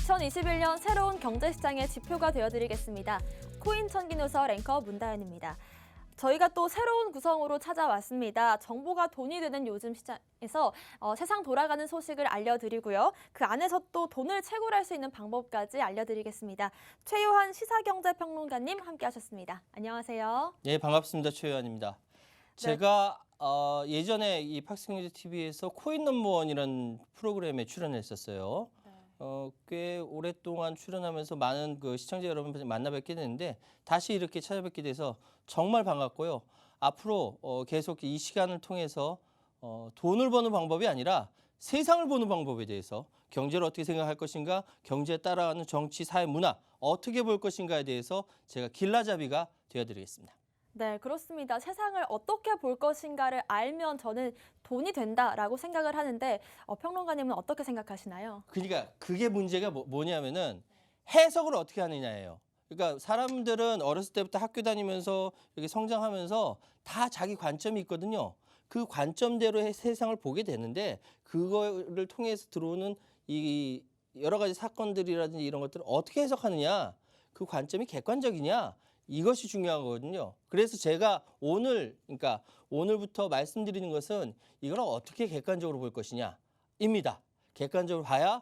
2021년 새로운 경제시장의 지표가 되어드리겠습니다. 코인 천기누설 앵커 문다현입니다. 저희가 또 새로운 구성으로 찾아왔습니다. 정보가 돈이 되는 요즘 시장에서 세상 돌아가는 소식을 알려드리고요. 그 안에서 또 돈을 채굴할 수 있는 방법까지 알려드리겠습니다. 최요한 시사경제평론가님 함께하셨습니다. 안녕하세요. 네, 반갑습니다. 최요한입니다. 제가 예전에 이 팍스경제TV에서 코인 넘버원이라는 프로그램에 출연했었어요. 꽤 오랫동안 출연하면서 많은 그 시청자 여러분 만나 뵙게 됐는데 다시 이렇게 찾아뵙게 돼서 정말 반갑고요. 앞으로 계속 이 시간을 통해서 돈을 버는 방법이 아니라 세상을 보는 방법에 대해서 경제를 어떻게 생각할 것인가, 경제에 따라가는 정치, 사회, 문화 어떻게 볼 것인가에 대해서 제가 길라잡이가 되어드리겠습니다. 네, 그렇습니다. 세상을 어떻게 볼 것인가를 알면 저는 돈이 된다라고 생각을 하는데 평론가님은 어떻게 생각하시나요? 그러니까 그게 문제가 뭐냐면은 해석을 어떻게 하느냐예요. 그러니까 사람들은 어렸을 때부터 학교 다니면서 이렇게 성장하면서 다 자기 관점이 있거든요. 그 관점대로 세상을 보게 되는데 그거를 통해서 들어오는 이 여러 가지 사건들이라든지 이런 것들을 어떻게 해석하느냐, 그 관점이 객관적이냐, 이것이 중요하거든요. 그래서 제가 그러니까 오늘부터 말씀드리는 것은 이걸 어떻게 객관적으로 볼 것이냐입니다. 객관적으로 봐야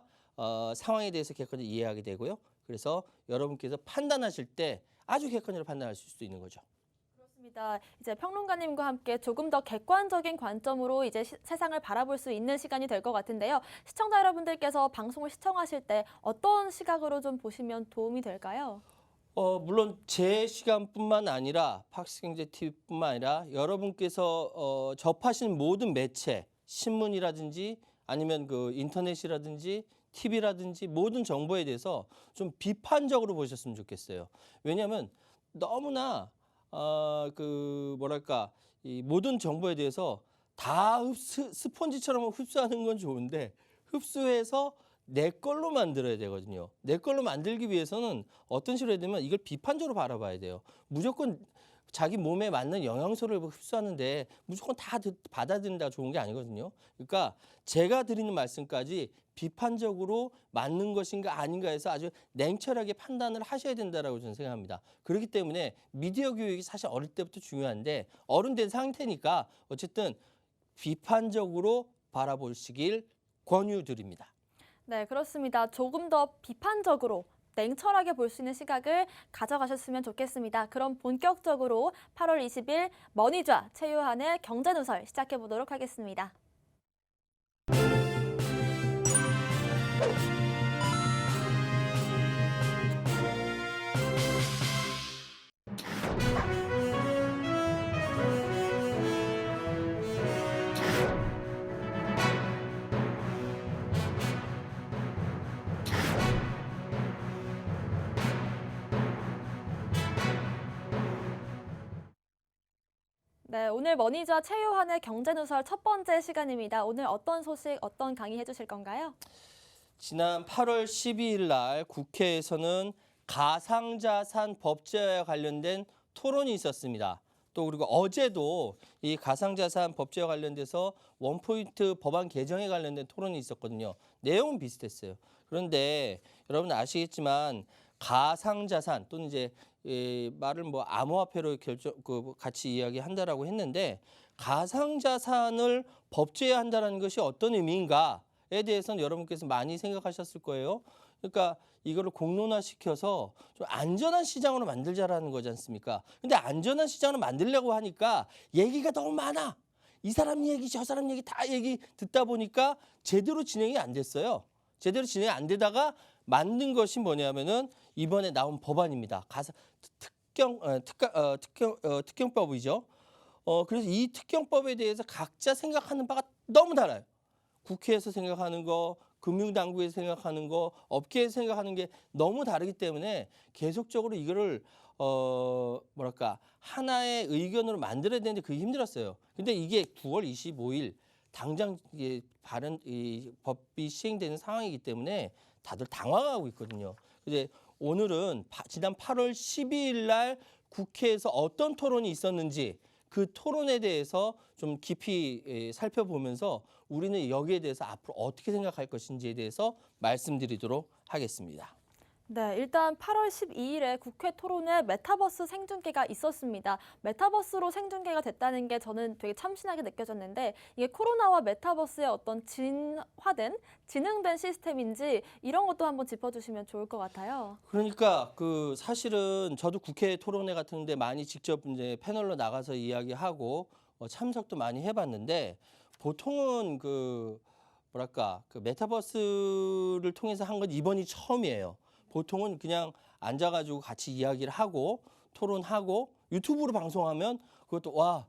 상황에 대해서 객관적으로 이해하게 되고요. 그래서 여러분께서 판단하실 때 아주 객관적으로 판단하실 수 있는 거죠. 그렇습니다. 이제 평론가님과 함께 조금 더 객관적인 관점으로 이제 세상을 바라볼 수 있는 시간이 될 것 같은데요. 시청자 여러분들께서 방송을 시청하실 때 어떤 시각으로 좀 보시면 도움이 될까요? 물론 제 시간뿐만 아니라 팍스경제TV뿐만 아니라 여러분께서 접하신 모든 매체, 신문이라든지 아니면 그 인터넷이라든지 TV라든지 모든 정보에 대해서 좀 비판적으로 보셨으면 좋겠어요. 왜냐하면 너무나 이 모든 정보에 대해서 다 스펀지처럼 흡수하는 건 좋은데 흡수해서 내 걸로 만들어야 되거든요. 내 걸로 만들기 위해서는 어떤 식으로 해야 되면 이걸 비판적으로 바라봐야 돼요. 무조건 자기 몸에 맞는 영양소를 흡수하는데 무조건 다 받아들인다가 좋은 게 아니거든요. 그러니까 제가 드리는 말씀까지 비판적으로 맞는 것인가 아닌가 해서 아주 냉철하게 판단을 하셔야 된다고 저는 생각합니다. 그렇기 때문에 미디어 교육이 사실 어릴 때부터 중요한데 어른 된 상태니까 어쨌든 비판적으로 바라보시길 권유드립니다. 네, 그렇습니다. 조금 더 비판적으로 냉철하게 볼 수 있는 시각을 가져가셨으면 좋겠습니다. 그럼 본격적으로 8월 20일 머니좌 최요한의 경제누설 시작해 보도록 하겠습니다. 네, 오늘 머니좌 최요한의 경제누설 첫 번째 시간입니다. 오늘 어떤 소식, 어떤 강의 해주실 건가요? 지난 8월 12일 날 국회에서는 가상자산 법제화와 관련된 토론이 있었습니다. 또 그리고 어제도 이 가상자산 법제와 관련돼서 원포인트 법안 개정에 관련된 토론이 있었거든요. 내용은 비슷했어요. 그런데 여러분 아시겠지만 가상자산 또는 이제 말을 뭐 암호화폐로 같이 이야기한다라고 했는데 가상자산을 법제화한다는 것이 어떤 의미인가에 대해서는 여러분께서 많이 생각하셨을 거예요. 그러니까 이거를 공론화시켜서 좀 안전한 시장으로 만들자라는 거지 않습니까? 근데 안전한 시장으로 만들려고 하니까 얘기가 너무 많아. 이 사람 얘기, 저 사람 얘기 다 얘기 듣다 보니까 제대로 진행이 안 됐어요. 제대로 진행이 안 되다가 만든 것이 뭐냐면은 이번에 나온 법안입니다. 특경법이죠. 그래서 이 특경법에 대해서 각자 생각하는 바가 너무 달라요. 국회에서 생각하는 거, 금융당국에서 생각하는 거, 업계에서 생각하는 게 너무 다르기 때문에 계속적으로 이거를 하나의 의견으로 만들어야 되는데 그게 힘들었어요. 근데 이게 9월 25일 당장 이 법이 시행되는 상황이기 때문에 다들 당황하고 있거든요. 근데 오늘은 지난 8월 12일 날 국회에서 어떤 토론이 있었는지 그 토론에 대해서 좀 깊이 살펴보면서 우리는 여기에 대해서 앞으로 어떻게 생각할 것인지에 대해서 말씀드리도록 하겠습니다. 네, 일단 8월 12일에 국회 토론회 메타버스 생중계가 있었습니다. 메타버스로 생중계가 됐다는 게 저는 되게 참신하게 느껴졌는데 이게 코로나와 메타버스의 어떤 진흥된 시스템인지 이런 것도 한번 짚어주시면 좋을 것 같아요. 그러니까 그 사실은 저도 국회 토론회 같은 데 많이 직접 이제 패널로 나가서 이야기하고 참석도 많이 해봤는데 보통은 그 뭐랄까 그 메타버스를 통해서 한 건 이번이 처음이에요. 보통은 그냥 앉아가지고 같이 이야기를 하고 토론하고 유튜브로 방송하면 그것도 와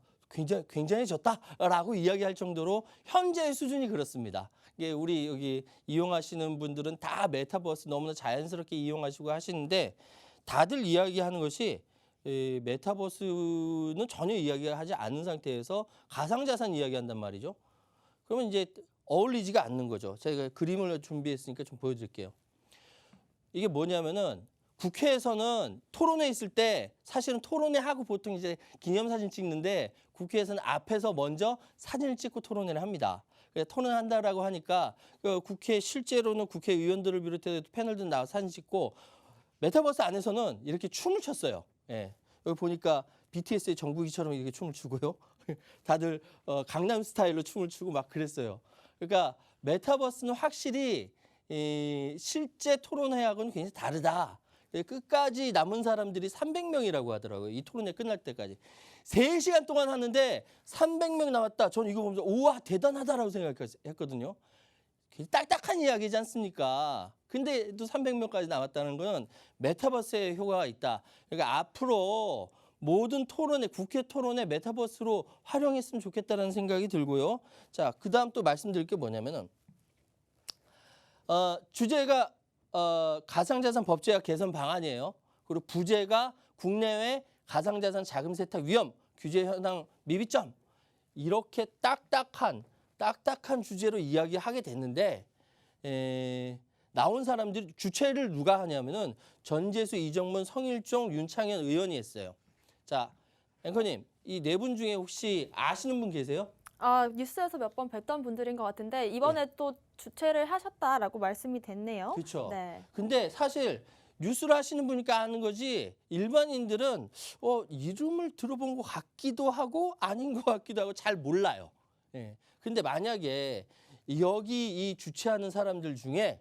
굉장해졌다라고 이야기할 정도로 현재의 수준이 그렇습니다. 이게 우리 여기 이용하시는 분들은 다 메타버스 너무나 자연스럽게 이용하시고 하시는데 다들 이야기하는 것이 이 메타버스는 전혀 이야기하지 않는 상태에서 가상자산 이야기한단 말이죠. 그러면 이제 어울리지가 않는 거죠. 제가 그림을 준비했으니까 좀 보여드릴게요. 이게 뭐냐면은 국회에서는 토론회 있을 때 사실은 토론회 하고 보통 이제 기념사진 찍는데 국회에서는 앞에서 먼저 사진을 찍고 토론회를 합니다. 그래서 토론한다라고 하니까 그 국회 실제로는 국회의원들을 비롯해서 패널들 나와 사진 찍고 메타버스 안에서는 이렇게 춤을 췄어요. 예. 여기 보니까 BTS의 정국이처럼 이렇게 춤을 추고요. 다들 강남 스타일로 춤을 추고 막 그랬어요. 그러니까 메타버스는 확실히 이 실제 토론회하고는 굉장히 다르다. 끝까지 남은 사람들이 300명이라고 하더라고요. 이 토론회 끝날 때까지. 3시간 동안 하는데 300명 남았다. 저는 이거 보면서 우와 대단하다라고 생각했거든요. 딱딱한 이야기지 않습니까? 근데 또 300명까지 남았다는 건 메타버스의 효과가 있다. 그러니까 앞으로 모든 토론회, 국회 토론회 메타버스로 활용했으면 좋겠다는 생각이 들고요. 자, 그다음 또 말씀드릴 게 뭐냐면은 주제가 가상자산 법제화 개선 방안이에요. 그리고 부제가 국내외 가상자산 자금 세탁 위험 규제 현황 미비점 이렇게 딱딱한 주제로 이야기하게 됐는데 나온 사람들이 주최를 누가 하냐면은 전재수, 이정문, 성일종, 윤창현 의원이 했어요. 자, 앵커님 이 네 분 중에 혹시 아시는 분 계세요? 뉴스에서 몇 번 뵀던 분들인 것 같은데 이번에 또 주최를 하셨다라고 말씀이 됐네요. 그렇죠. 네. 근데 사실 뉴스를 하시는 분이니까 아는 거지 일반인들은 이름을 들어본 것 같기도 하고 아닌 것 같기도 하고 잘 몰라요. 예. 근데 만약에 여기 이 주최하는 사람들 중에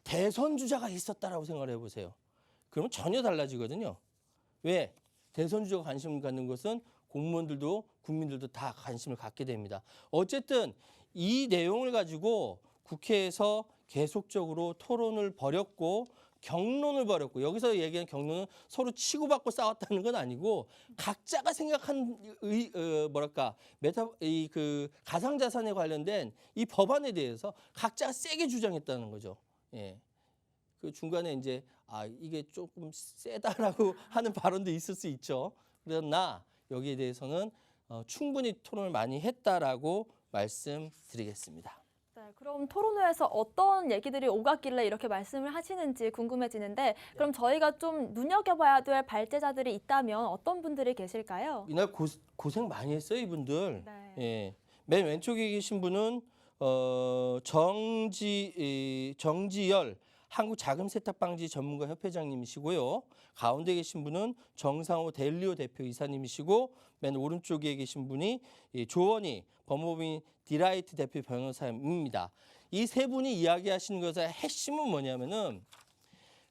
대선 주자가 있었다라고 생각을 해보세요. 그러면 전혀 달라지거든요. 왜? 대선 주자가 관심을 갖는 것은 공무원들도 국민들도 다 관심을 갖게 됩니다. 어쨌든 이 내용을 가지고 국회에서 계속적으로 토론을 벌였고 경론을 벌였고 여기서 얘기하는 경론은 서로 치고받고 싸웠다는 건 아니고 각자가 생각한 그 가상자산에 관련된 이 법안에 대해서 각자가 세게 주장했다는 거죠. 예. 그 중간에 이제 이게 조금 세다라고 하는 발언도 있을 수 있죠. 그러나 여기에 대해서는 충분히 토론을 많이 했다라고 말씀드리겠습니다. 네, 그럼 토론회에서 어떤 얘기들이 오갔길래 이렇게 말씀을 하시는지 궁금해지는데 그럼 저희가 좀 눈여겨봐야 될 발제자들이 있다면 어떤 분들이 계실까요? 이날 고생 많이 했어요, 이분들. 네. 예. 맨 왼쪽에 계신 분은 정지열 한국자금세탁방지 전문가 협회장님이시고요. 가운데 계신 분은 정상호 델리오 대표 이사님이시고 맨 오른쪽에 계신 분이 조원희 법무법인 디라이트 대표 변호사입니다. 이 세 분이 이야기하시는 것의 핵심은 뭐냐면은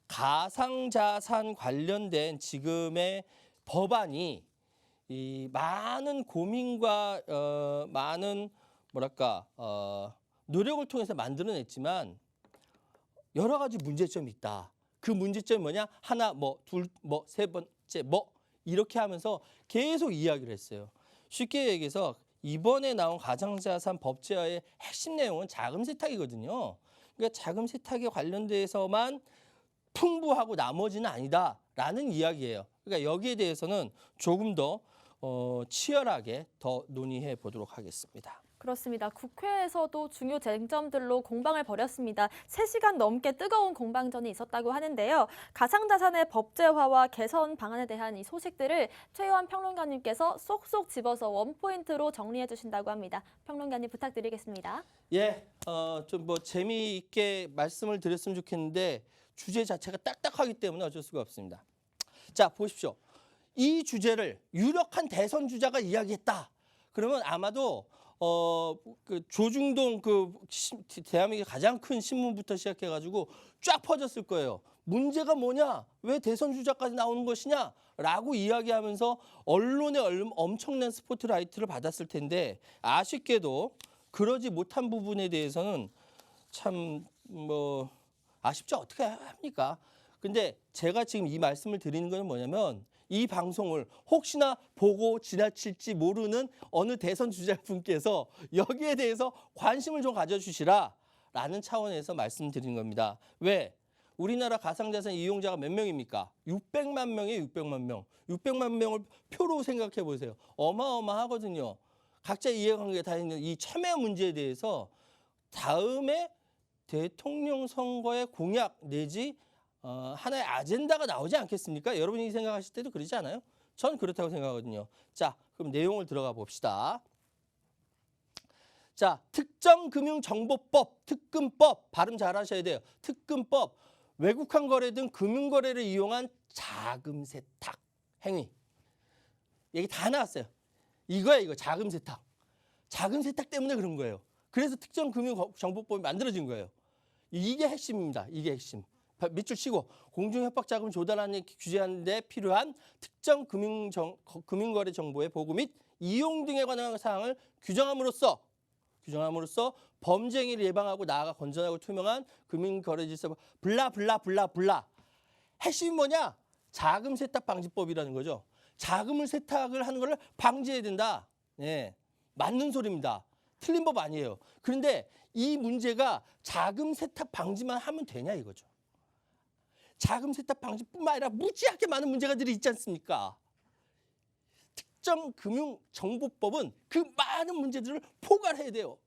가상자산 관련된 지금의 법안이 이 많은 고민과 많은 노력을 통해서 만들어냈지만 여러 가지 문제점이 있다. 그 문제점이 뭐냐? 하나, 둘, 세 번째, 이렇게 하면서 계속 이야기를 했어요. 쉽게 얘기해서 이번에 나온 가상자산 법제화의 핵심 내용은 자금 세탁이거든요. 그러니까 자금 세탁에 관련돼서만 풍부하고 나머지는 아니다라는 이야기예요. 그러니까 여기에 대해서는 조금 더 치열하게 더 논의해 보도록 하겠습니다. 그렇습니다. 국회에서도 중요 쟁점들로 공방을 벌였습니다. 3시간 넘게 뜨거운 공방전이 있었다고 하는데요. 가상자산의 법제화와 개선 방안에 대한 이 소식들을 최요한 평론가님께서 쏙쏙 집어서 원포인트로 정리해 주신다고 합니다. 평론가님 부탁드리겠습니다. 예, 좀 뭐 재미있게 말씀을 드렸으면 좋겠는데 주제 자체가 딱딱하기 때문에 어쩔 수가 없습니다. 자, 보십시오. 이 주제를 유력한 대선 주자가 이야기했다. 그러면 아마도 그 조중동 대한민국의 가장 큰 신문부터 시작해가지고 쫙 퍼졌을 거예요. 문제가 뭐냐? 왜 대선 주자까지 나오는 것이냐? 라고 이야기하면서 언론의 엄청난 스포트라이트를 받았을 텐데 아쉽게도 그러지 못한 부분에 대해서는 참 뭐 아쉽죠. 어떻게 합니까? 근데 제가 지금 이 말씀을 드리는 건 뭐냐면 이 방송을 혹시나 보고 지나칠지 모르는 어느 대선 주자분께서 여기에 대해서 관심을 좀 가져주시라라는 차원에서 말씀드리는 겁니다. 왜? 우리나라 가상자산 이용자가 몇 명입니까? 600만 명이에요. 600만 명. 600만 명을 표로 생각해 보세요. 어마어마하거든요. 각자 이해관계가 다 있는 이 참여 문제에 대해서 다음에 대통령 선거의 공약 내지 하나의 아젠다가 나오지 않겠습니까? 여러분이 생각하실 때도 그러지 않아요? 전 그렇다고 생각하거든요. 자, 그럼 내용을 들어가 봅시다. 자, 특정금융정보법, 특금법, 발음 잘 하셔야 돼요. 특금법, 외국환 거래 등 금융거래를 이용한 자금 세탁 행위. 얘기 다 나왔어요. 이거야, 이거 자금 세탁. 자금 세탁 때문에 그런 거예요. 그래서 특정금융정보법이 만들어진 거예요. 이게 핵심입니다. 이게 핵심. 밑줄 치고 공중협박 자금 조달하는 규제하는 데 필요한 특정 금융거래 정보의 보고 및 이용 등에 관한 사항을 규정함으로써 범죄 행위를 예방하고 나아가 건전하고 투명한 금융거래 질서 블라블라블라블라. 핵심이 뭐냐? 자금 세탁 방지법이라는 거죠. 자금을 세탁을 하는 걸 방지해야 된다. 예, 맞는 소리입니다. 틀린 법 아니에요. 그런데 이 문제가 자금 세탁 방지만 하면 되냐 이거죠. 자금 세탁 방지뿐만 아니라 무지하게 많은 문제가들이 있지 않습니까? 특정금융정보법은 그 많은 문제들을 포괄해야 돼요.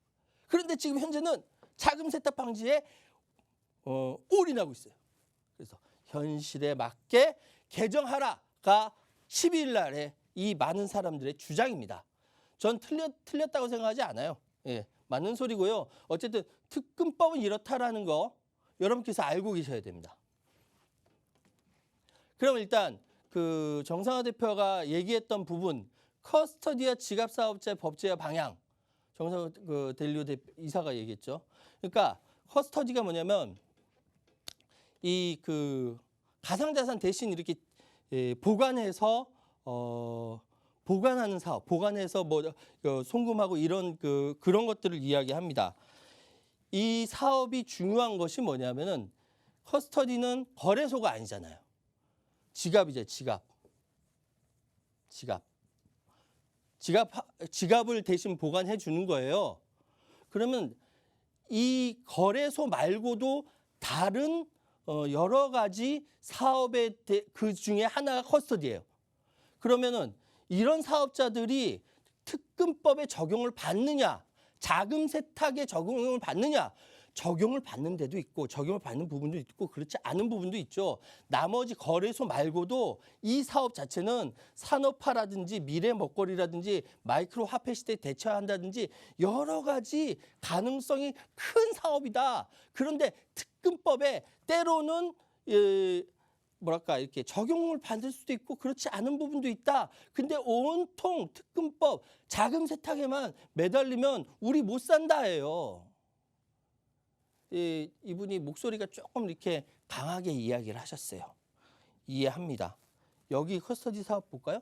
그런데 지금 현재는 자금 세탁 방지에 올인하고 있어요. 그래서 현실에 맞게 개정하라가 12일 날에 이 많은 사람들의 주장입니다. 전 틀렸다고 생각하지 않아요. 예, 맞는 소리고요. 어쨌든 특금법은 이렇다라는 거 여러분께서 알고 계셔야 됩니다. 그럼 일단 그 정상화 대표가 얘기했던 부분, 커스터디와 지갑 사업자의 법제화 방향, 정상화 델리오 이사가 얘기했죠. 그러니까 커스터디가 뭐냐면 이 그 가상자산 대신 이렇게 보관해서 보관하는 사업, 보관해서 뭐 송금하고 이런 그런 것들을 이야기합니다. 이 사업이 중요한 것이 뭐냐면은 커스터디는 거래소가 아니잖아요. 지갑이죠, 지갑. 지갑을 대신 보관해 주는 거예요. 그러면 이 거래소 말고도 다른 여러 가지 사업의 그 중에 하나가 커스터디예요. 그러면은 이런 사업자들이 특금법에 적용을 받느냐, 자금 세탁에 적용을 받느냐, 적용을 받는 데도 있고 적용을 받는 부분도 있고 그렇지 않은 부분도 있죠. 나머지 거래소 말고도 이 사업 자체는 산업화라든지 미래 먹거리라든지 마이크로 화폐 시대에 대처한다든지 여러 가지 가능성이 큰 사업이다. 그런데 특금법에 때로는 뭐랄까 이렇게 적용을 받을 수도 있고 그렇지 않은 부분도 있다. 근데 온통 특금법 자금 세탁에만 매달리면 우리 못 산다예요. 이분이 목소리가 조금 이렇게 강하게 이야기를 하셨어요. 이해합니다. 여기 커스터디 사업 볼까요?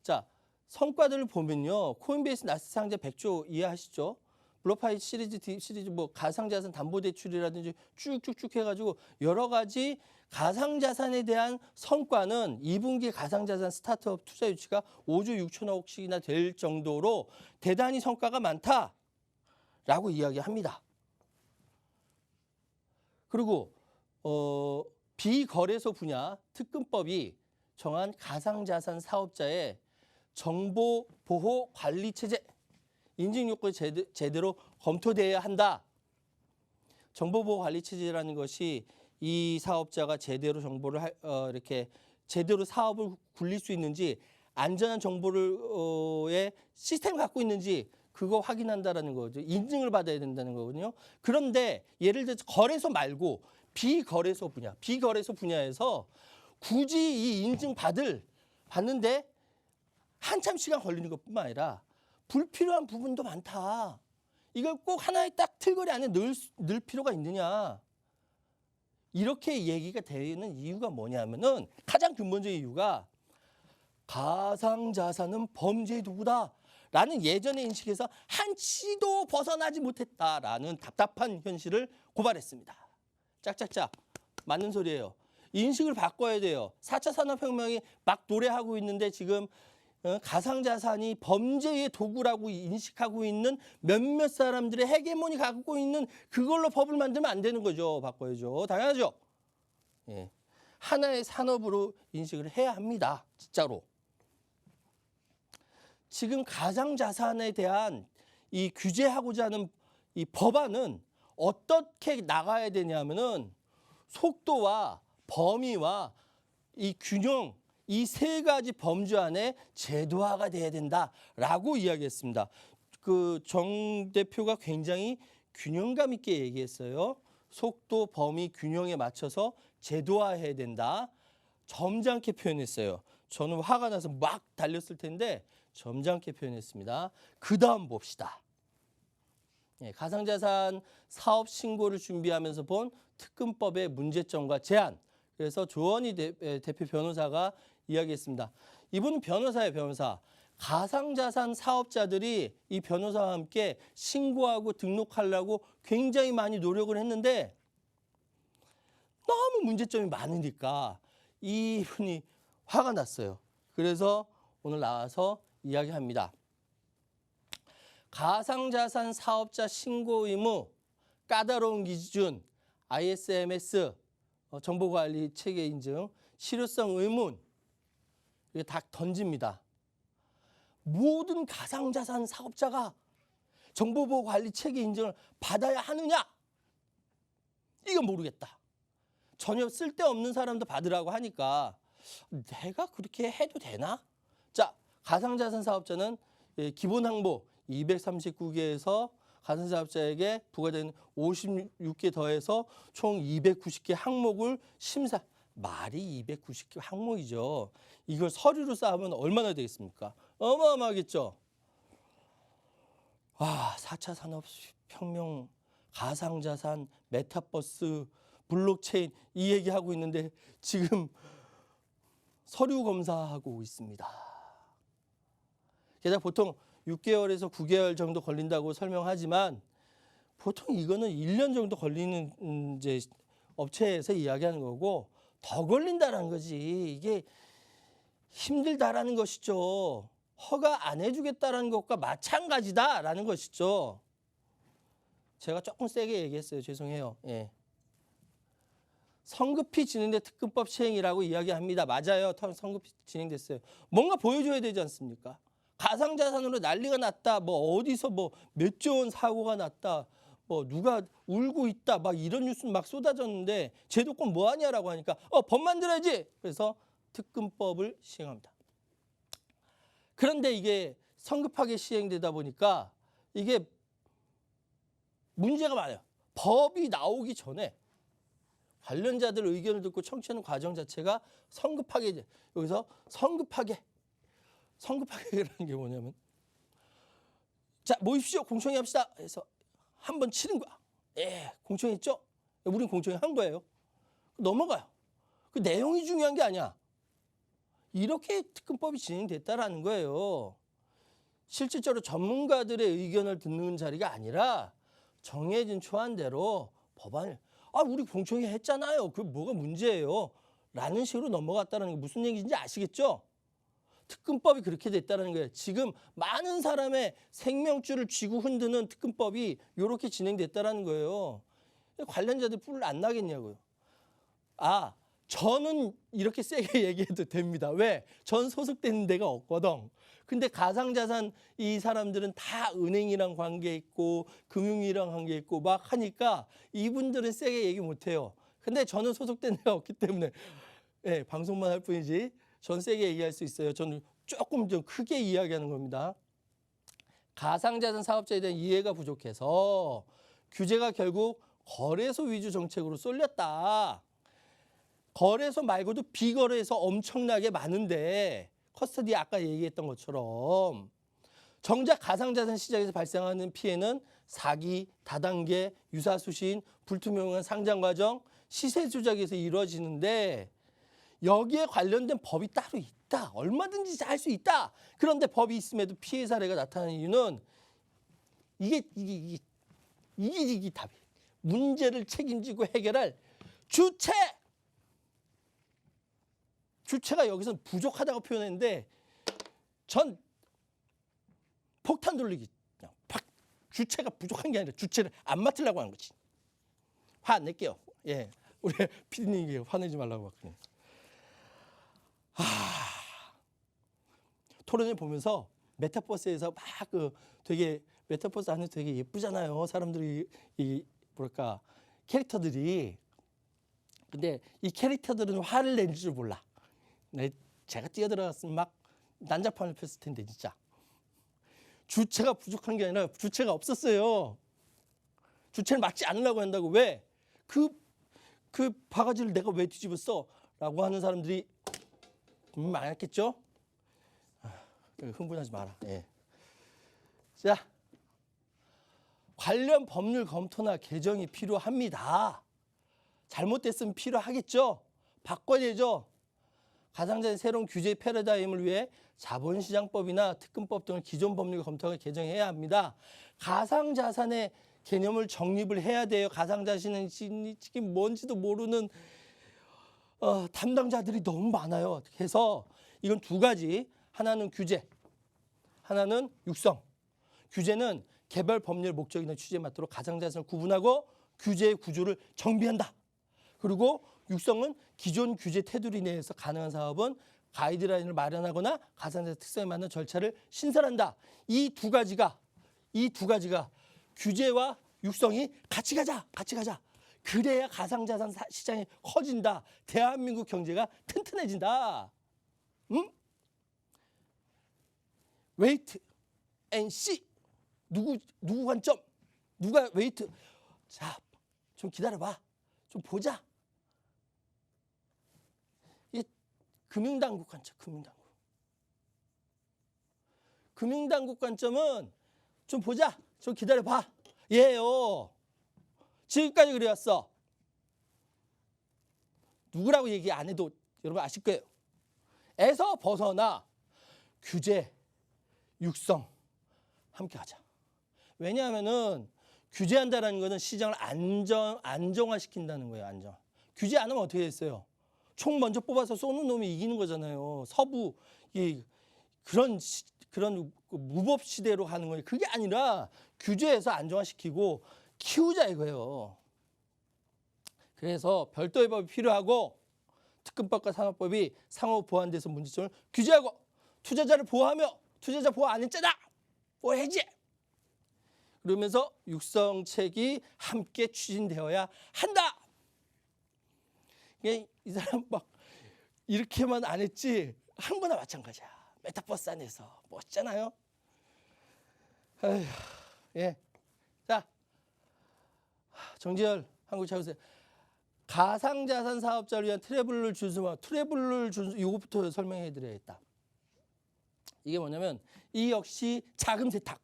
자, 성과들을 보면요. 코인베이스 나스닥 상장 100조 이해하시죠? 블록파이 시리즈, D 시리즈 뭐 가상자산 담보대출이라든지 쭉쭉쭉 해가지고 여러 가지 가상자산에 대한 성과는 2분기 가상자산 스타트업 투자 유치가 5조 6천억씩이나 될 정도로 대단히 성과가 많다라고 이야기합니다. 그리고 비거래소 분야 특금법이 정한 가상자산 사업자의 정보 보호 관리 체제 인증 요건이 제대로 검토돼야 한다. 정보보호관리체제라는 것이 이 사업자가 제대로 정보를 이렇게 제대로 사업을 굴릴 수 있는지 안전한 정보를 시스템을 갖고 있는지 그거 확인한다라는 거죠. 인증을 받아야 된다는 거거든요. 그런데 예를 들어서 거래소 말고 비거래소 분야에서 굳이 이 인증 받는데 한참 시간 걸리는 것뿐만 아니라 불필요한 부분도 많다. 이걸 꼭 하나의 딱 틀거리 안에 넣을 필요가 있느냐. 이렇게 얘기가 되는 이유가 뭐냐면은 가장 근본적인 이유가 가상자산은 범죄의 도구다라는 예전의 인식에서 한치도 벗어나지 못했다라는 답답한 현실을 고발했습니다. 짝짝짝 맞는 소리예요. 인식을 바꿔야 돼요. 4차 산업혁명이 막 노래하고 있는데 지금 가상자산이 범죄의 도구라고 인식하고 있는 몇몇 사람들의 헤게모니 갖고 있는 그걸로 법을 만들면 안 되는 거죠. 바꿔야죠. 당연하죠. 예. 하나의 산업으로 인식을 해야 합니다. 진짜로. 지금 가상자산에 대한 이 규제하고자 하는 이 법안은 어떻게 나가야 되냐면은 속도와 범위와 이 균형 이 세 가지 범주 안에 제도화가 돼야 된다라고 이야기했습니다. 그 정 대표가 굉장히 균형감 있게 얘기했어요. 속도, 범위, 균형에 맞춰서 제도화해야 된다. 점잖게 표현했어요. 저는 화가 나서 막 달렸을 텐데 점잖게 표현했습니다. 그 다음 봅시다. 예, 가상자산 사업 신고를 준비하면서 본 특근법의 문제점과 제안. 그래서 조원희 대표 변호사가 이야기했습니다. 이분은 변호사예요, 변호사. 가상자산 사업자들이 이 변호사와 함께 신고하고 등록하려고 굉장히 많이 노력을 했는데 너무 문제점이 많으니까 이분이 화가 났어요. 그래서 오늘 나와서 이야기합니다. 가상자산 사업자 신고 의무, 까다로운 기준, ISMS, 정보관리 체계 인증, 실효성 의문, 이게 다 던집니다. 모든 가상자산 사업자가 정보보호관리 체계 인증을 받아야 하느냐? 이건 모르겠다. 전혀 쓸데없는 사람도 받으라고 하니까 내가 그렇게 해도 되나? 자, 가상자산 사업자는 기본 항목 239개에서 가상사업자에게 부과되는 56개 더해서 총 290개 항목을 심사. 말이 290개 항목이죠. 이걸 서류로 쌓으면 얼마나 되겠습니까? 어마어마하겠죠. 와, 4차 산업혁명, 가상자산, 메타버스, 블록체인 이 얘기하고 있는데 지금 서류 검사하고 있습니다. 게다가 보통 6개월에서 9개월 정도 걸린다고 설명하지만 보통 이거는 1년 정도 걸리는 이제 업체에서 이야기하는 거고 더 걸린다는 거지. 이게 힘들다라는 것이죠. 허가 안 해주겠다라는 것과 마찬가지다라는 것이죠. 제가 조금 세게 얘기했어요. 죄송해요. 예. 성급히 진행된 특근법 시행이라고 이야기합니다. 맞아요. 성급히 진행됐어요. 뭔가 보여줘야 되지 않습니까? 가상자산으로 난리가 났다. 뭐 어디서 뭐 몇 조 원 사고가 났다. 뭐 누가 울고 있다. 막 이런 뉴스 막 쏟아졌는데 제도권 뭐 하냐라고 하니까 법 만들어야지. 그래서 특근법을 시행합니다. 그런데 이게 성급하게 시행되다 보니까 이게 문제가 많아요. 법이 나오기 전에 관련자들 의견을 듣고 청취하는 과정 자체가 성급하게 여기서 성급하게라는 게 뭐냐면 자 모십시오 공청회 합시다 해서 한 번 치는 거야. 예, 공청회 했죠? 우린 공청회 한 거예요. 넘어가요. 그 내용이 중요한 게 아니야. 이렇게 특근법이 진행됐다라는 거예요. 실질적으로 전문가들의 의견을 듣는 자리가 아니라 정해진 초안대로 법안을 우리 공청회 했잖아요. 그 뭐가 문제예요? 라는 식으로 넘어갔다는 게 무슨 얘기인지 아시겠죠? 특근법이 그렇게 됐다는 거예요. 지금 많은 사람의 생명줄을 쥐고 흔드는 특근법이 이렇게 진행됐다는 거예요. 관련자들 뿔 안 나겠냐고요. 저는 이렇게 세게 얘기해도 됩니다. 왜? 전 소속된 데가 없거든. 근데 가상자산 이 사람들은 다 은행이랑 관계 있고 금융이랑 관계 있고 막 하니까 이분들은 세게 얘기 못 해요. 근데 저는 소속된 데가 없기 때문에 예, 방송만 할 뿐이지 전 세게 얘기할 수 있어요. 저는 조금 좀 크게 이야기하는 겁니다. 가상자산 사업자에 대한 이해가 부족해서 규제가 결국 거래소 위주 정책으로 쏠렸다. 거래소 말고도 비거래소 엄청나게 많은데 커스터디 아까 얘기했던 것처럼 정작 가상자산 시장에서 발생하는 피해는 사기, 다단계, 유사수신, 불투명한 상장 과정, 시세 조작에서 이루어지는데 여기에 관련된 법이 따로 있다. 얼마든지 할 수 있다. 그런데 법이 있음에도 피해 사례가 나타나는 이유는 이게 답이에요. 문제를 책임지고 해결할 주체가 여기서 부족하다고 표현했는데 전 폭탄 돌리기 그냥 팍 주체가 부족한 게 아니라 주체를 안 맡으려고 하는 거지. 화 안 낼게요. 예, 우리 피디님이 화내지 말라고 했거든요. 토론을 보면서 메타버스에서 막 되게 메타버스 안에 되게 예쁘잖아요. 사람들이 이 뭐랄까 캐릭터들이. 근데 이 캐릭터들은 화를 낼 줄 몰라. 제가 뛰어들어갔으면 막 난장판을 폈을 텐데 진짜. 주체가 부족한 게 아니라 주체가 없었어요. 주체를 맡지 않으려고 한다고. 왜? 그 바가지를 내가 왜 뒤집었어? 라고 하는 사람들이 많았겠죠? 흥분하지 마라. 예. 자, 관련 법률 검토나 개정이 필요합니다. 잘못됐으면 필요하겠죠? 바꿔야죠. 가상자산 새로운 규제 패러다임을 위해 자본시장법이나 특근법 등을 기존 법률 검토하고 개정해야 합니다. 가상자산의 개념을 정립을 해야 돼요. 가상자산은 뭔지도 모르는 담당자들이 너무 많아요. 그래서 이건 두 가지. 하나는 규제, 하나는 육성. 규제는 개별 법률 목적이나 취지에 맞도록 가상자산을 구분하고 규제의 구조를 정비한다. 그리고 육성은 기존 규제 테두리 내에서 가능한 사업은 가이드라인을 마련하거나 가상자산 특성에 맞는 절차를 신설한다. 이 두 가지가 규제와 육성이 같이 가자. 그래야 가상자산 시장이 커진다. 대한민국 경제가 튼튼해진다. 응? 웨이트 앤 씨. 누구 관점? 누가 웨이트? 자, 좀 기다려봐. 좀 보자. 이게 금융당국 관점, 금융당국 관점은 좀 보자. 좀 기다려봐. 예요. 지금까지 그래왔어. 누구라고 얘기 안 해도 여러분 아실 거예요. 에서 벗어나 규제, 육성 함께 하자. 왜냐하면은 규제한다라는 것은 시장을 안정화시킨다는 거예요. 안정. 규제 안 하면 어떻게 됐어요? 총 먼저 뽑아서 쏘는 놈이 이기는 거잖아요. 서부 그런 무법 시대로 가는 거예요. 그게 아니라 규제해서 안정화시키고 키우자 이거예요. 그래서 별도의 법이 필요하고 특근법과 산업법이 상호 보완돼서 문제점을 규제하고 투자자를 보호하며 투자자 보호 안 했잖아. 보호해야지. 그러면서 육성책이 함께 추진되어야 한다. 이 사람 막 이렇게만 안 했지 한 거나 마찬가지야. 메타버스 안에서 멋있잖아요. 아휴, 예. 자, 정지열 한국 차우세 가상자산 사업자를 위한 트래블룰 준수와 트래블룰 준수 이것부터 설명해 드려야겠다. 이게 뭐냐면 이 역시 자금 세탁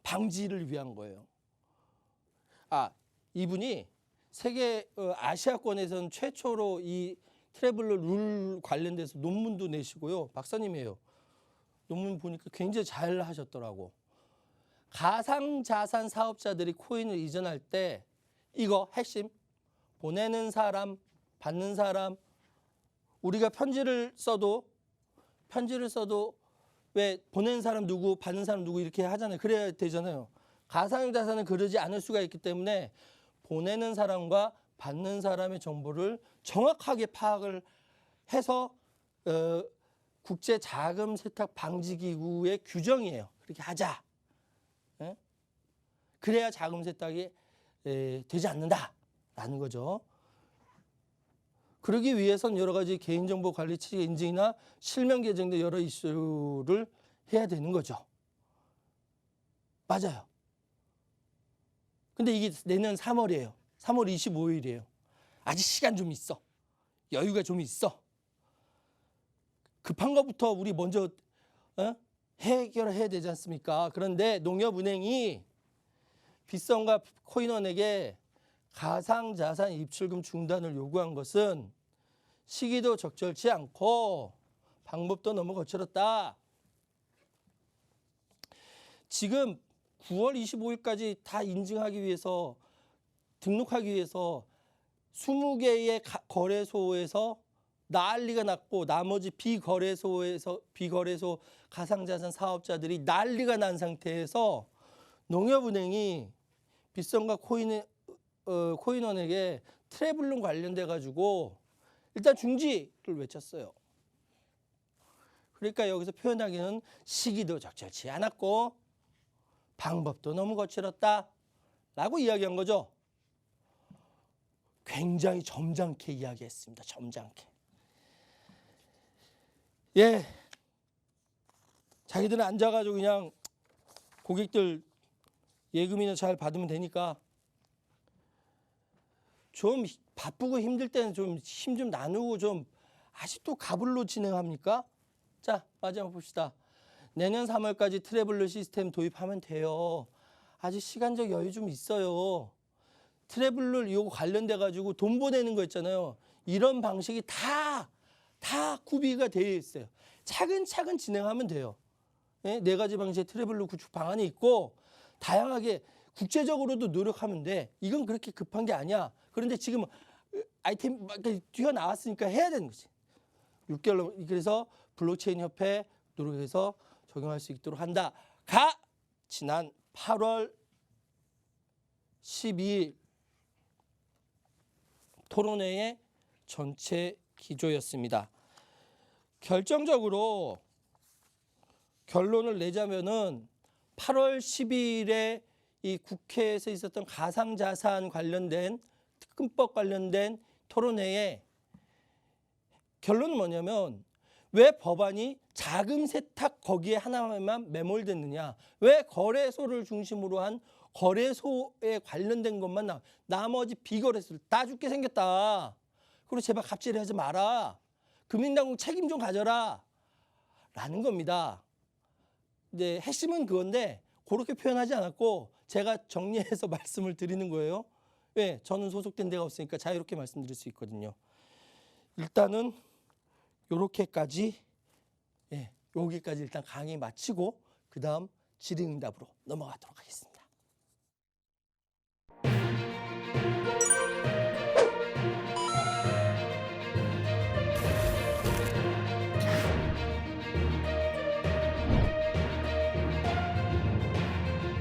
방지를 위한 거예요. 이분이 세계 아시아권에서는 최초로 이 트래블룰 룰 관련돼서 논문도 내시고요. 박사님이에요. 논문 보니까 굉장히 잘 하셨더라고. 가상자산 사업자들이 코인을 이전할 때 이거 핵심 보내는 사람, 받는 사람 우리가 편지를 써도 왜 보내는 사람 누구, 받는 사람 누구 이렇게 하잖아요. 그래야 되잖아요. 가상자산은 그러지 않을 수가 있기 때문에 보내는 사람과 받는 사람의 정보를 정확하게 파악을 해서 국제 자금 세탁 방지 기구의 규정이에요. 그렇게 하자. 예? 그래야 자금 세탁이 되지 않는다라는 거죠. 그러기 위해선 여러 가지 개인정보 관리 체계 인증이나 실명 계정 등 여러 이슈를 해야 되는 거죠. 맞아요. 근데 이게 내년 3월이에요. 3월 25일이에요. 아직 시간 좀 있어. 여유가 좀 있어. 급한 것부터 우리 먼저 해결해야 되지 않습니까? 그런데 농협은행이 빗성과 코인원에게 가상자산 입출금 중단을 요구한 것은 시기도 적절치 않고 방법도 너무 거칠었다. 지금 9월 25일까지 다 인증하기 위해서 등록하기 위해서 20개의 거래소에서 난리가 났고 나머지 비거래소 가상자산 사업자들이 난리가 난 상태에서 농협은행이 빗성과 코인원에게 트래블론 관련돼 가지고 일단 중지를 외쳤어요. 그러니까 여기서 표현하기는 시기도 적절치 않았고 방법도 너무 거칠었다라고 이야기한 거죠. 굉장히 점잖게 이야기했습니다. 점잖게. 예, 자기들은 앉아가지고 그냥 고객들 예금이나 잘 받으면 되니까 좀 바쁘고 힘들 때는 좀 힘 좀 나누고 좀 아직도 가불로 진행합니까? 자, 마지막 봅시다. 내년 3월까지 트래블러 시스템 도입하면 돼요. 아직 시간적 여유 좀 있어요. 트래블러 이거 관련돼 가지고 돈 보내는 거 있잖아요. 이런 방식이 다 구비가 되어 있어요. 차근차근 진행하면 돼요. 예? 4가지 방식의 트래블러 구축 방안이 있고 다양하게 국제적으로도 노력하면 돼. 이건 그렇게 급한 게 아니야. 그런데 지금 아이템 튀어나왔으니까 해야 되는 거지. 6개월 그래서 블록체인 협회 노력해서 적용할 수 있도록 한다가 지난 8월 12일 토론회의 전체 기조였습니다. 결정적으로 결론을 내자면은 8월 10일에 이 국회에서 있었던 가상자산 관련된 특검법 관련된 토론회에 결론은 뭐냐면 왜 법안이 자금 세탁 거기에 하나만 매몰됐느냐? 왜 거래소를 중심으로 한 거래소에 관련된 것만 나머지 비거래소를 다 죽게 생겼다. 그리고 제발 갑질하지 마라. 금융당국 책임 좀 가져라. 라는 겁니다. 이제 핵심은 그건데 그렇게 표현하지 않았고 제가 정리해서 말씀을 드리는 거예요. 왜? 저는 소속된 데가 없으니까 자유롭게 말씀드릴 수 있거든요. 일단은 요렇게까지 여기까지 일단 강의 마치고 그 다음 질의응답으로 넘어가도록 하겠습니다.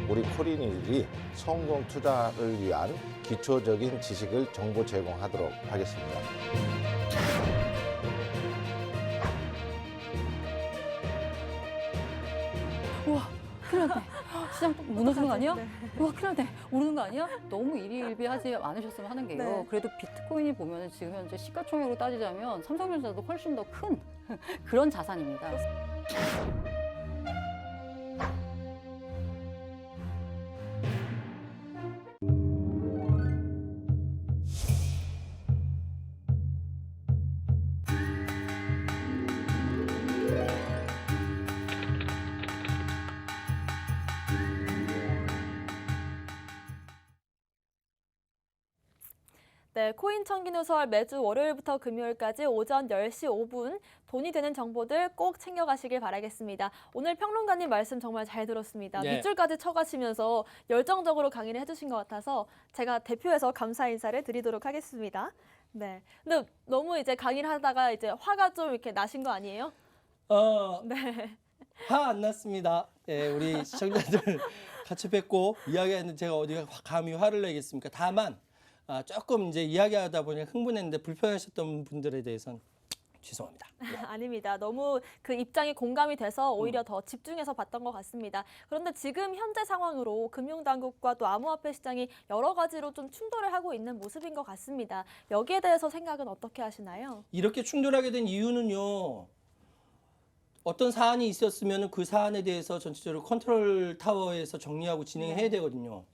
우리 코린이들이 성공 투자를 위한 기초적인 지식을 정보 제공하도록 하겠습니다. 우와, 큰일 났네. 시장 무너지는 거 아니야? 네. 우와, 큰일 났네. 오르는 거 아니야? 너무 일희일비하지 않으셨으면 하는 게요. 네. 그래도 비트코인이 보면 지금 현재 시가총액으로 따지자면 삼성전자도 훨씬 더 큰 그런 자산입니다. 네, 코인 청기누설 매주 월요일부터 금요일까지 오전 10시 5분 돈이 되는 정보들 꼭 챙겨가시길 바라겠습니다. 오늘 평론가님 말씀 정말 잘 들었습니다. 네. 밑줄까지 쳐가시면서 열정적으로 강의를 해주신 것 같아서 제가 대표해서 감사 인사를 드리도록 하겠습니다. 네, 근데 너무 이제 강의를 하다가 이제 화가 좀 이렇게 나신 거 아니에요? 네. 화 안 났습니다. 예, 우리 시청자들 같이 뵙고 이야기하는데 제가 어디가 감히 화를 내겠습니까? 다만 조금 이제 이야기하다 보니 흥분했는데 불편하셨던 분들에 대해서는 죄송합니다. 아닙니다. 너무 그 입장이 공감이 돼서 오히려 더 집중해서 봤던 것 같습니다. 그런데 지금 현재 상황으로 금융당국과 또 암호화폐 시장이 여러 가지로 좀 충돌을 하고 있는 모습인 것 같습니다. 여기에 대해서 생각은 어떻게 하시나요? 이렇게 충돌하게 된 이유는요. 어떤 사안이 있었으면 그 사안에 대해서 전체적으로 컨트롤 타워에서 정리하고 진행해야 되거든요.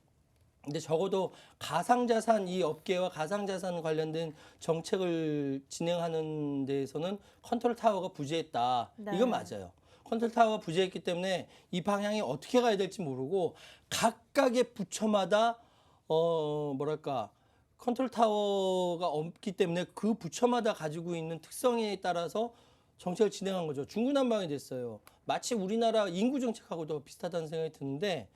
근데 적어도 가상자산 이 업계와 가상자산 관련된 정책을 진행하는 데에서는 컨트롤 타워가 부재했다. 네. 이건 맞아요. 컨트롤 타워가 부재했기 때문에 이 방향이 어떻게 가야 될지 모르고 각각의 부처마다 뭐랄까 컨트롤 타워가 없기 때문에 그 부처마다 가지고 있는 특성에 따라서 정책을 진행한 거죠. 중구난방이 됐어요. 마치 우리나라 인구 정책하고도 비슷하다는 생각이 드는데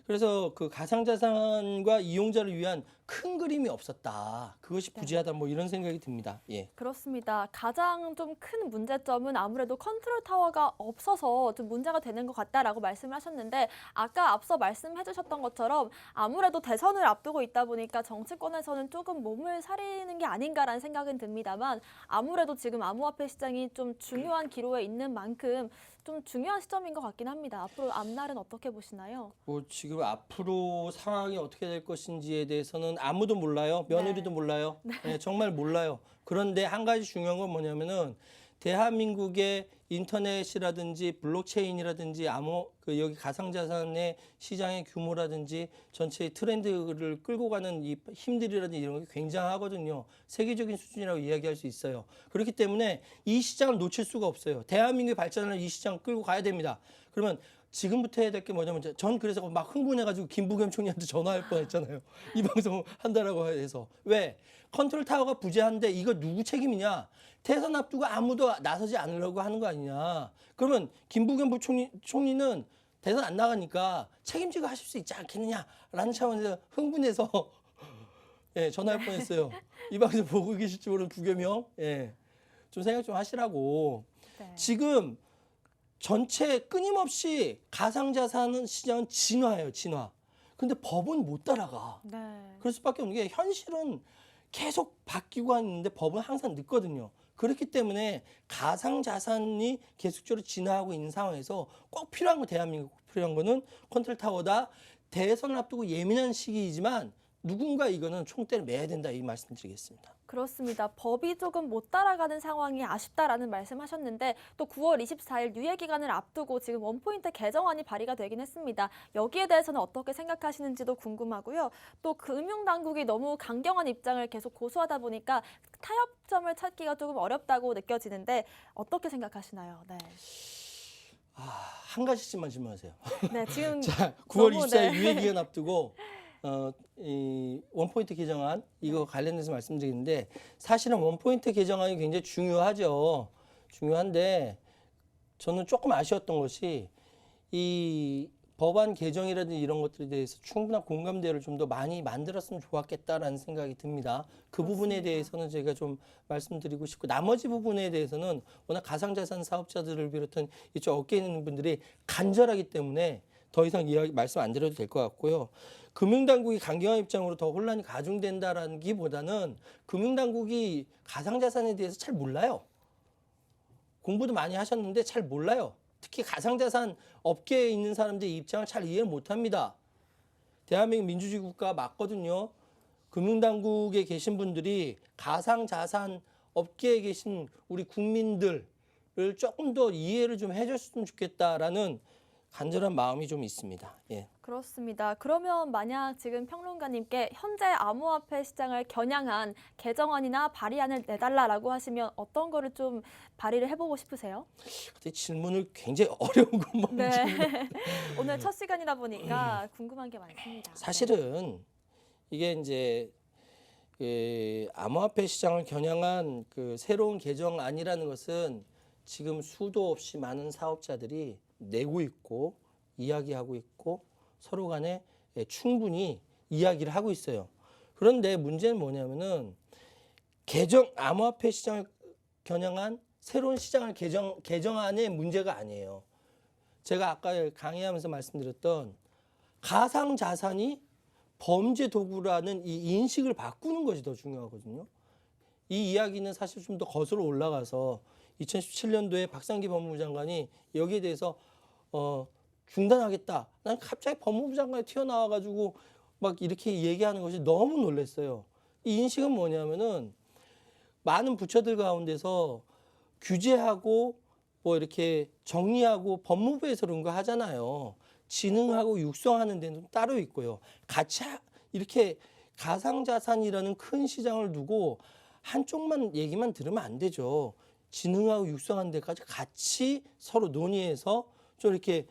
그래서 그 가상자산과 이용자를 위한 큰 그림이 없었다. 그것이 부재하다 뭐 이런 생각이 듭니다. 예. 그렇습니다. 가장 좀 큰 문제점은 아무래도 컨트롤 타워가 없어서 좀 문제가 되는 것 같다라고 말씀을 하셨는데 아까 앞서 말씀해 주셨던 것처럼 아무래도 대선을 앞두고 있다 보니까 정치권에서는 조금 몸을 사리는 게 아닌가라는 생각은 듭니다만 아무래도 지금 암호화폐 시장이 좀 중요한 기로에 있는 만큼 좀 중요한 시점인 것 같긴 합니다. 앞으로 앞날은 어떻게 보시나요? 뭐 지금 앞으로 상황이 어떻게 될 것인지에 대해서는 아무도 몰라요. 며느리도 몰라요. 네, 정말 몰라요. 그런데 한 가지 중요한 건 뭐냐면은 대한민국의 인터넷이라든지 블록체인이라든지 여기 가상자산의 시장의 규모라든지 전체의 트렌드를 끌고 가는 이 힘들이라든지 이런 게 굉장하거든요. 세계적인 수준이라고 이야기할 수 있어요. 그렇기 때문에 이 시장을 놓칠 수가 없어요. 대한민국의 발전을 이 시장 끌고 가야 됩니다. 그러면 지금부터 해야 될 게 뭐냐면 전 그래서 막 흥분해가지고 김부겸 총리한테 전화할 뻔했잖아요. 이 방송 한다라고 해서. 왜? 컨트롤 타워가 부재한데 이거 누구 책임이냐? 대선 앞두고 아무도 나서지 않으려고 하는 거 아니냐? 그러면 김부겸 총리는 대선 안 나가니까 책임지고 하실 수 있지 않겠느냐라는 차원에서 흥분해서 예, 전화할 뻔했어요. 이 방송 보고 계실지 모르는 부겸이 형, 예, 좀 생각 좀 하시라고. 네. 지금 전체 끊임없이 가상자산 시장은 진화예요, 진화. 근데 법은 못 따라가. 네. 그럴 수밖에 없는 게 현실은 계속 바뀌고 있는데 법은 항상 늦거든요. 그렇기 때문에 가상자산이 계속적으로 진화하고 있는 상황에서 꼭 필요한 거 대한민국 필요한 거는 컨트롤 타워다. 대선을 앞두고 예민한 시기이지만 누군가 이거는 총대를 매야 된다 이 말씀드리겠습니다. 그렇습니다. 법이 조금 못 따라가는 상황이 아쉽다라는 말씀하셨는데 또 9월 24일 유예 기간을 앞두고 지금 원포인트 개정안이 발의가 되긴 했습니다. 여기에 대해서는 어떻게 생각하시는지도 궁금하고요. 또 금융당국이 너무 강경한 입장을 계속 고수하다 보니까 타협점을 찾기가 조금 어렵다고 느껴지는데 어떻게 생각하시나요? 네. 한 가지씩만 질문하세요. 네, 지금 자, 9월 너무, 24일 네. 유예 기간 앞두고 이 원포인트 개정안 이거 관련해서 말씀드리는데 사실은 원포인트 개정안이 굉장히 중요하죠. 중요한데 저는 조금 아쉬웠던 것이 이 법안 개정이라든지 이런 것들에 대해서 충분한 공감대를 좀 더 많이 만들었으면 좋았겠다라는 생각이 듭니다. 그 부분에 그렇습니다. 대해서는 제가 좀 말씀드리고 싶고 나머지 부분에 대해서는 워낙 가상자산 사업자들을 비롯한 이쪽 업계에 있는 분들이 간절하기 때문에 더 이상 말씀 안 드려도 될 것 같고요. 금융당국이 강경한 입장으로 더 혼란이 가중된다라는 기보다는 금융당국이 가상자산에 대해서 잘 몰라요. 공부도 많이 하셨는데 잘 몰라요. 특히 가상자산 업계에 있는 사람들의 입장을 잘 이해 못합니다. 대한민국 민주주의 국가 맞거든요. 금융당국에 계신 분들이 가상자산 업계에 계신 우리 국민들을 조금 더 이해를 좀 해줬으면 좋겠다라는 간절한 마음이 좀 있습니다. 예. 그렇습니다. 그러면 만약 지금 평론가님께 현재 암호화폐 시장을 겨냥한 개정안이나 발의안을 내달라라고 하시면 어떤 거를 좀 발의를 해보고 싶으세요? 근데 질문을 굉장히 어려운 것만 네. 네. 오늘 첫 시간이다 보니까 궁금한 게 많습니다. 사실은 이게 이제 암호화폐 시장을 겨냥한 그 새로운 개정안이라는 것은 지금 수도 없이 많은 사업자들이 내고 있고 이야기하고 있고 서로 간에 충분히 이야기를 하고 있어요. 그런데 문제는 뭐냐면은 암호화폐 시장을 겨냥한 새로운 시장을 개정안의 문제가 아니에요. 제가 아까 강의하면서 말씀드렸던 가상자산이 범죄 도구라는 이 인식을 바꾸는 것이 더 중요하거든요. 이 이야기는 사실 좀 더 거슬러 올라가서 2017년도에 박상기 법무부 장관이 여기에 대해서 중단하겠다. 난 갑자기 법무부 장관이 튀어나와가지고 막 이렇게 얘기하는 것이 너무 놀랐어요. 이 인식은 뭐냐면은 많은 부처들 가운데서 규제하고 뭐 이렇게 정리하고 법무부에서 그런 거 하잖아요. 진흥하고 육성하는 데는 따로 있고요. 같이 이렇게 가상자산이라는 큰 시장을 두고 한쪽만 얘기만 들으면 안 되죠. 진흥하고 육성하는 데까지 같이 서로 논의해서 좀 이렇게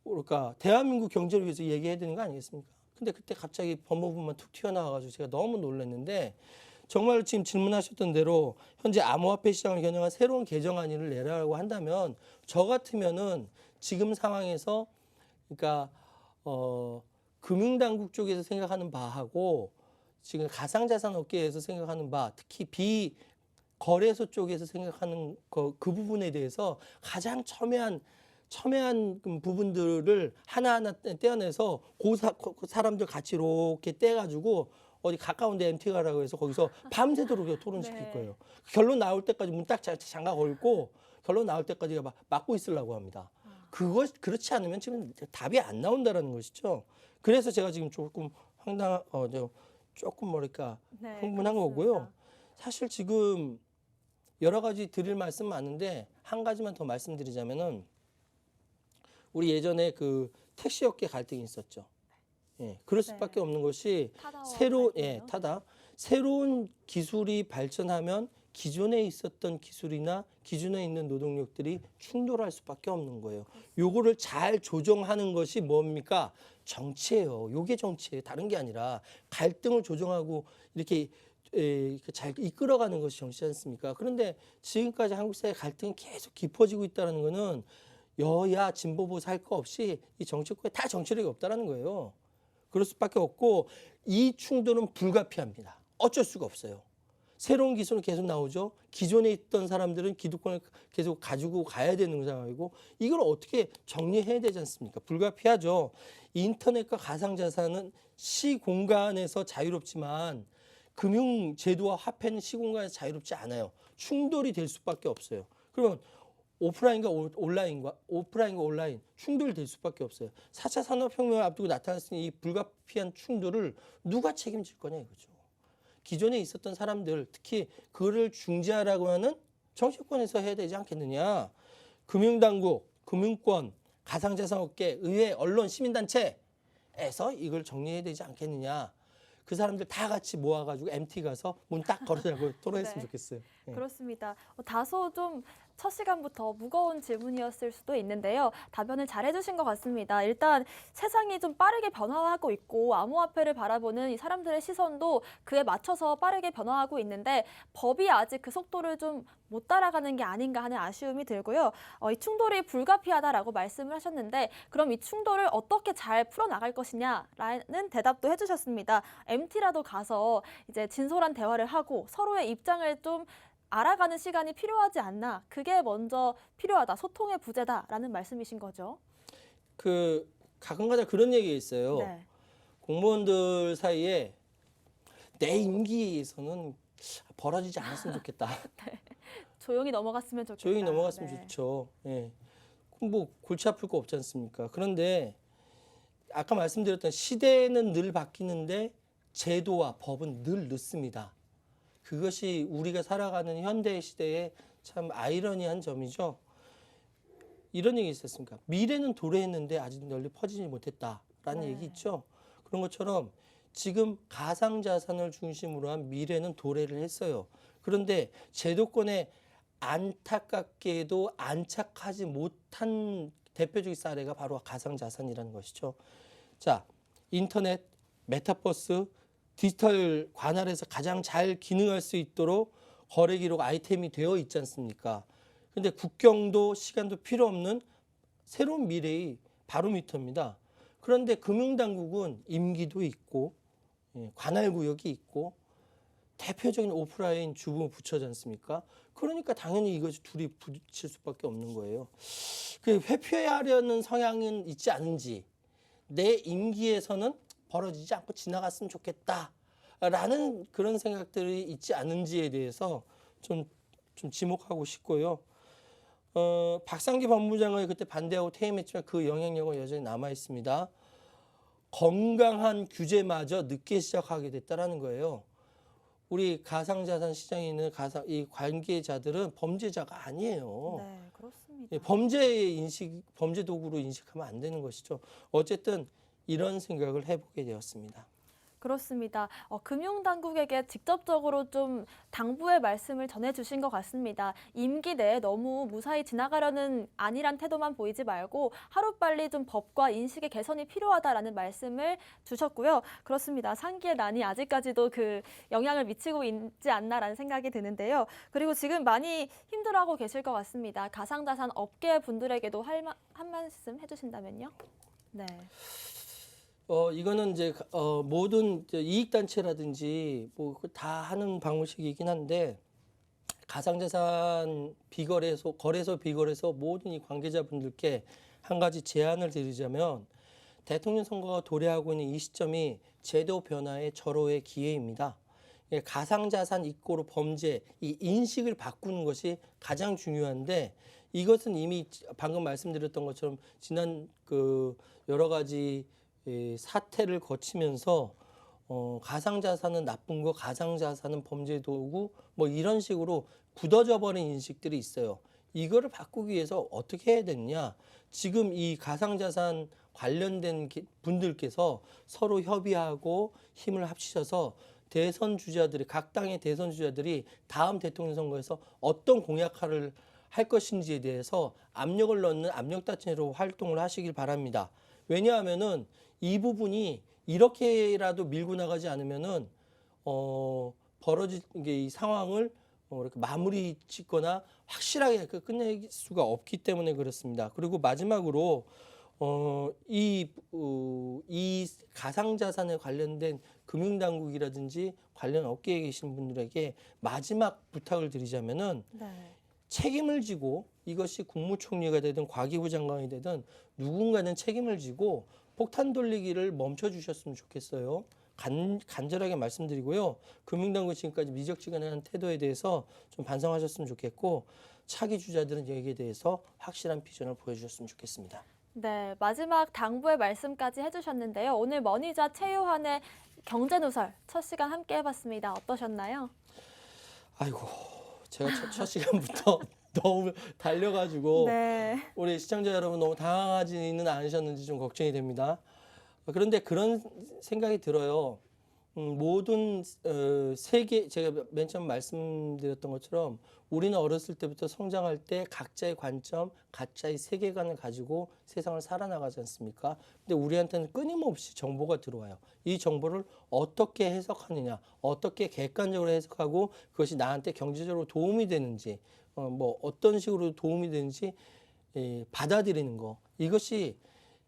뭐랄까 대한민국 경제를 위해서 얘기해야 되는 거 아니겠습니까? 근데 그때 갑자기 법무부만 툭 튀어나와가지고 제가 너무 놀랐는데 정말 지금 질문하셨던 대로 현재 암호화폐 시장을 겨냥한 새로운 개정안을 내라고 한다면 저 같으면은 지금 상황에서 그러니까 금융당국 쪽에서 생각하는 바하고 지금 가상자산 업계에서 생각하는 바 특히 비거래소 쪽에서 생각하는 그 부분에 대해서 가장 첨예한 부분들을 하나하나 떼어내서 그 사람들 같이 이렇게 떼가지고 어디 가까운 데 MT 가라고 해서 거기서 밤새도록 토론시킬 네. 거예요. 결론 나올 때까지 문 딱 잠가 걸고 결론 나올 때까지 막고 있으려고 합니다. 그렇지 않으면 지금 답이 안 나온다라는 것이죠. 그래서 제가 지금 조금 조금 뭐랄까 네, 흥분한 그렇습니다. 거고요. 사실 지금 여러 가지 드릴 말씀 많은데 한 가지만 더 말씀드리자면은 우리 예전에 그 택시업계 갈등이 있었죠. 예, 그럴 수밖에 네. 없는 것이 타다와 예, 갈등이요? 새로운 기술이 발전하면 기존에 있었던 기술이나 기존에 있는 노동력들이 충돌할 수밖에 없는 거예요. 요거를 잘 조정하는 것이 뭡니까? 정치예요. 요게 정치예요. 다른 게 아니라 갈등을 조정하고 이렇게 잘 이끌어가는 것이 정치지 않습니까? 그런데 지금까지 한국 사회 갈등이 계속 깊어지고 있다는 거는 여야 진보보수 할 거 없이 이 정치권에 다 정치력이 없다라는 거예요. 그럴 수밖에 없고 이 충돌은 불가피합니다. 어쩔 수가 없어요. 새로운 기술은 계속 나오죠. 기존에 있던 사람들은 기득권을 계속 가지고 가야 되는 상황이고 이걸 어떻게 정리해야 되지 않습니까? 불가피하죠. 인터넷과 가상자산은 시공간에서 자유롭지만 금융제도와 화폐는 시공간에서 자유롭지 않아요. 충돌이 될 수밖에 없어요. 그러면 오프라인과 온라인 충돌이 될 수밖에 없어요. 4차 산업혁명을 앞두고 나타났으니 이 불가피한 충돌을 누가 책임질 거냐 이거죠. 기존에 있었던 사람들 특히 그를 중재하라고 하는 정치권에서 해야 되지 않겠느냐. 금융당국, 금융권, 가상자산업계, 의회, 언론, 시민단체에서 이걸 정리해야 되지 않겠느냐. 그 사람들 다 같이 모아가지고 MT 가서 문 딱 걸어달라고 토론했으면 네. 좋겠어요. 예. 그렇습니다. 다소 좀 첫 시간부터 무거운 질문이었을 수도 있는데요. 답변을 잘 해주신 것 같습니다. 일단 세상이 좀 빠르게 변화하고 있고 암호화폐를 바라보는 이 사람들의 시선도 그에 맞춰서 빠르게 변화하고 있는데 법이 아직 그 속도를 좀 못 따라가는 게 아닌가 하는 아쉬움이 들고요. 이 충돌이 불가피하다라고 말씀을 하셨는데 그럼 이 충돌을 어떻게 잘 풀어나갈 것이냐라는 대답도 해주셨습니다. MT라도 가서 이제 진솔한 대화를 하고 서로의 입장을 좀 알아가는 시간이 필요하지 않나. 그게 먼저 필요하다. 소통의 부재다라는 말씀이신 거죠. 가끔가다 그런 얘기가 있어요. 네. 공무원들 사이에 내 임기에서는 벌어지지 않았으면 좋겠다. 조용히 넘어갔으면 좋겠다. 조용히 넘어갔으면 네. 좋죠. 예. 그럼 뭐 골치 아플 거 없지 않습니까? 그런데 아까 말씀드렸던 시대는 늘 바뀌는데 제도와 법은 늘 늦습니다. 그것이 우리가 살아가는 현대 시대의 참 아이러니한 점이죠. 이런 얘기 있었습니까? 미래는 도래했는데 아직 널리 퍼지지 못했다라는 네. 얘기 있죠. 그런 것처럼 지금 가상자산을 중심으로 한 미래는 도래를 했어요. 그런데 제도권에 안타깝게도 안착하지 못한 대표적인 사례가 바로 가상자산이라는 것이죠. 자, 인터넷, 메타버스, 디지털 관할에서 가장 잘 기능할 수 있도록 거래 기록 아이템이 되어 있지 않습니까? 근데 국경도 시간도 필요 없는 새로운 미래의 바로미터입니다. 그런데 금융당국은 임기도 있고 관할 구역이 있고 대표적인 오프라인 주부 부처지 않습니까? 그러니까 당연히 이것이 둘이 부딪힐 수밖에 없는 거예요. 회피하려는 성향은 있지 않은지 내 임기에서는 벌어지지 않고 지나갔으면 좋겠다라는 그런 생각들이 있지 않은지에 대해서 좀 좀 지목하고 싶고요. 박상기 법무장관이 그때 반대하고 퇴임했지만 그 영향력은 여전히 남아 있습니다. 건강한 규제마저 늦게 시작하게 됐다라는 거예요. 우리 가상자산 시장에 있는 이 관계자들은 범죄자가 아니에요. 네, 그렇습니다. 예, 범죄의 인식, 범죄 도구로 인식하면 안 되는 것이죠. 어쨌든 이런 생각을 해보게 되었습니다. 그렇습니다. 금융당국에게 직접적으로 좀 당부의 말씀을 전해주신 것 같습니다. 임기 내에 너무 무사히 지나가려는 안일한 태도만 보이지 말고 하루빨리 좀 법과 인식의 개선이 필요하다라는 말씀을 주셨고요. 그렇습니다. 상기의 난이 아직까지도 그 영향을 미치고 있지 않나라는 생각이 드는데요. 그리고 지금 많이 힘들어하고 계실 것 같습니다. 가상자산 업계 분들에게도 한 말씀 해주신다면요? 네. 이거는 이제 모든 이익단체라든지 뭐 다 하는 방식이긴 한데 가상자산 거래소 비거래소 모든 이 관계자분들께 한 가지 제안을 드리자면 대통령 선거가 도래하고 있는 이 시점이 제도 변화의 절호의 기회입니다. 가상자산 입고로 범죄, 이 인식을 바꾸는 것이 가장 중요한데 이것은 이미 방금 말씀드렸던 것처럼 지난 그 여러 가지 사태를 거치면서 가상자산은 나쁜 거, 가상자산은 범죄 도구 뭐 이런 식으로 굳어져 버린 인식들이 있어요. 이거를 바꾸기 위해서 어떻게 해야 되느냐. 지금 이 가상자산 관련된 분들께서 서로 협의하고 힘을 합치셔서 대선 주자들이 각 당의 대선 주자들이 다음 대통령 선거에서 어떤 공약을 할 것인지에 대해서 압력을 넣는 압력단체로 활동을 하시길 바랍니다. 왜냐하면은 이 부분이 이렇게라도 밀고 나가지 않으면은 벌어질 이 상황을 이렇게 마무리 짓거나 확실하게 끝낼 수가 없기 때문에 그렇습니다. 그리고 마지막으로 이 가상자산에 관련된 금융당국이라든지 관련 업계에 계신 분들에게 마지막 부탁을 드리자면은 네. 책임을 지고 이것이 국무총리가 되든 과기부 장관이 되든 누군가는 책임을 지고 폭탄 돌리기를 멈춰주셨으면 좋겠어요. 간절하게 말씀드리고요. 금융당국 지금까지 미적지근한 태도에 대해서 좀 반성하셨으면 좋겠고 차기 주자들은 여기에 대해서 확실한 비전을 보여주셨으면 좋겠습니다. 네, 마지막 당부의 말씀까지 해주셨는데요. 오늘 머니좌 최요한의 경제누설 첫 시간 함께 해봤습니다. 어떠셨나요? 아이고, 제가 첫 시간부터 너무 달려가지고 네. 우리 시청자 여러분 너무 당황하지는 않으셨는지 좀 걱정이 됩니다. 그런데 그런 생각이 들어요. 모든 세계 제가 맨 처음 말씀드렸던 것처럼 우리는 어렸을 때부터 성장할 때 각자의 관점, 각자의 세계관을 가지고 세상을 살아나가지 않습니까? 근데 우리한테는 끊임없이 정보가 들어와요. 이 정보를 어떻게 해석하느냐, 어떻게 객관적으로 해석하고 그것이 나한테 경제적으로 도움이 되는지, 뭐 어떤 식으로 도움이 되는지 받아들이는 거. 이것이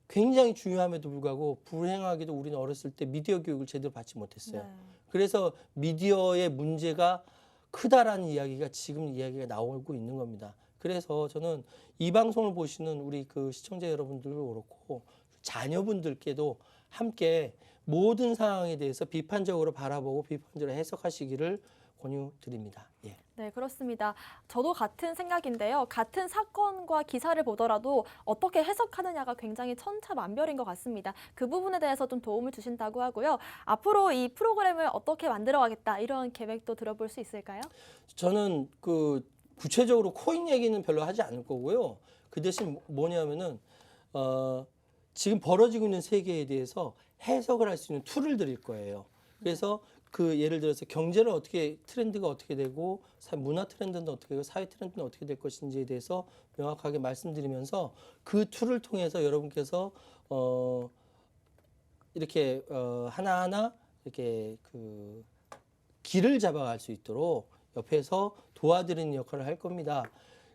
굉장히 중요함에도 불구하고 불행하게도 우리는 어렸을 때 미디어 교육을 제대로 받지 못했어요. 네. 그래서 미디어의 문제가 크다라는 이야기가 지금 이야기가 나오고 있는 겁니다. 그래서 저는 이 방송을 보시는 우리 그 시청자 여러분들도 그렇고 자녀분들께도 함께 모든 상황에 대해서 비판적으로 바라보고 비판적으로 해석하시기를 권유드립니다. 예. 네, 그렇습니다. 저도 같은 생각인데요. 같은 사건과 기사를 보더라도 어떻게 해석하느냐가 굉장히 천차만별인 것 같습니다. 그 부분에 대해서 좀 도움을 주신다고 하고요. 앞으로 이 프로그램을 어떻게 만들어가겠다 이런 계획도 들어볼 수 있을까요? 저는 그 구체적으로 코인 얘기는 별로 하지 않을 거고요. 그 대신 뭐냐면은 지금 벌어지고 있는 세계에 대해서 해석을 할 수 있는 툴을 드릴 거예요. 그래서 그 예를 들어서 경제를 어떻게 트렌드가 어떻게 되고 문화 트렌드는 어떻게 되고 사회 트렌드는 어떻게 될 것인지에 대해서 명확하게 말씀드리면서 그 툴을 통해서 여러분께서 이렇게 하나하나 이렇게 그 길을 잡아갈 수 있도록 옆에서 도와드리는 역할을 할 겁니다.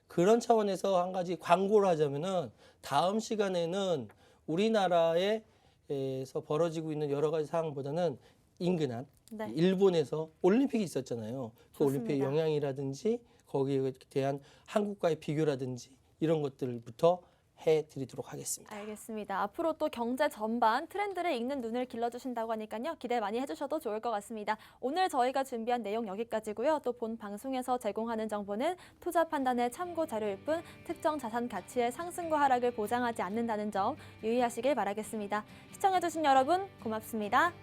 그런 차원에서 한 가지 광고를 하자면은 다음 시간에는 우리나라에서 벌어지고 있는 여러 가지 상황보다는 인근한 네. 일본에서 올림픽이 있었잖아요. 그 올림픽의 좋습니다. 영향이라든지 거기에 대한 한국과의 비교라든지 이런 것들부터 해드리도록 하겠습니다. 알겠습니다. 앞으로 또 경제 전반 트렌드를 읽는 눈을 길러주신다고 하니까요. 기대 많이 해주셔도 좋을 것 같습니다. 오늘 저희가 준비한 내용 여기까지고요. 또 본 방송에서 제공하는 정보는 투자 판단의 참고 자료일 뿐 특정 자산 가치의 상승과 하락을 보장하지 않는다는 점 유의하시길 바라겠습니다. 시청해주신 여러분 고맙습니다.